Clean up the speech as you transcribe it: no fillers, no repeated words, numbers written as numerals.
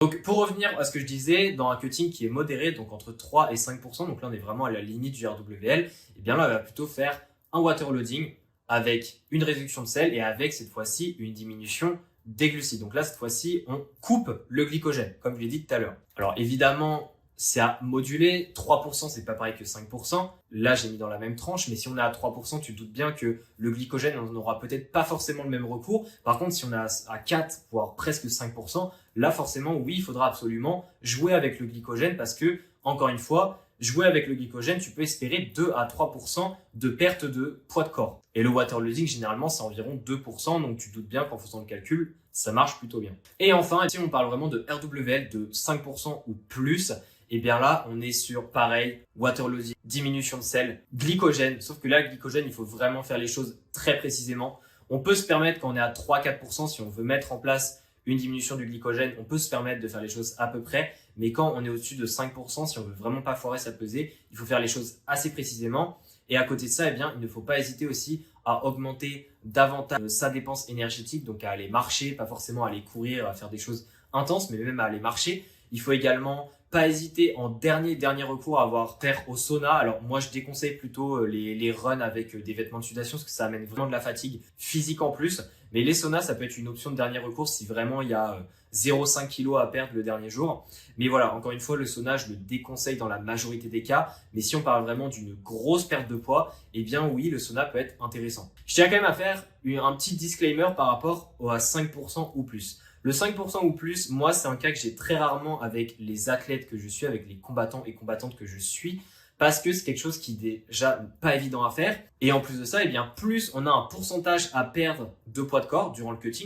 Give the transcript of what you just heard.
Donc pour revenir à ce que je disais, dans un cutting qui est modéré, donc entre 3 et 5%, donc là on est vraiment à la limite du RWL, et bien là on va plutôt faire un waterloading avec une réduction de sel et avec cette fois-ci une diminution des glucides. Donc là cette fois-ci on coupe le glycogène, comme je l'ai dit tout à l'heure. Alors évidemment, c'est à moduler. 3%, c'est pas pareil que 5%. Là, j'ai mis dans la même tranche, mais si on est à 3%, tu te doutes bien que le glycogène, on n'aura peut-être pas forcément le même recours. Par contre, si on est à 4, voire presque 5%, là, forcément, oui, il faudra absolument jouer avec le glycogène parce que, encore une fois, jouer avec le glycogène, tu peux espérer 2 à 3% de perte de poids de corps. Et le waterloading, généralement, c'est environ 2%. Donc, tu te doutes bien qu'en faisant le calcul, ça marche plutôt bien. Et enfin, si on parle vraiment de RWL de 5% ou plus, et bien là, on est sur pareil, waterloading, diminution de sel, glycogène. Sauf que là, le glycogène, il faut vraiment faire les choses très précisément. On peut se permettre, quand on est à 3-4%, si on veut mettre en place une diminution du glycogène, on peut se permettre de faire les choses à peu près. Mais quand on est au-dessus de 5%, si on veut vraiment pas foirer sa pesée, il faut faire les choses assez précisément. Et à côté de ça, eh bien, il ne faut pas hésiter aussi à augmenter davantage sa dépense énergétique, donc à aller marcher, pas forcément à aller courir, à faire des choses intenses, mais même à aller marcher. Il faut également pas hésiter en dernier recours à faire au sauna. Alors moi je déconseille plutôt les runs avec des vêtements de sudation parce que ça amène vraiment de la fatigue physique en plus. Mais les saunas ça peut être une option de dernier recours si vraiment il y a 0,5 kg à perdre le dernier jour. Mais voilà, encore une fois le sauna je le déconseille dans la majorité des cas. Mais si on parle vraiment d'une grosse perte de poids, eh bien oui le sauna peut être intéressant. Je tiens quand même à faire un petit disclaimer par rapport à 5% ou plus. Le 5% ou plus, moi, c'est un cas que j'ai très rarement avec les athlètes que je suis, avec les combattants et combattantes que je suis, parce que c'est quelque chose qui est déjà pas évident à faire. Et en plus de ça, eh bien, plus on a un pourcentage à perdre de poids de corps durant le cutting,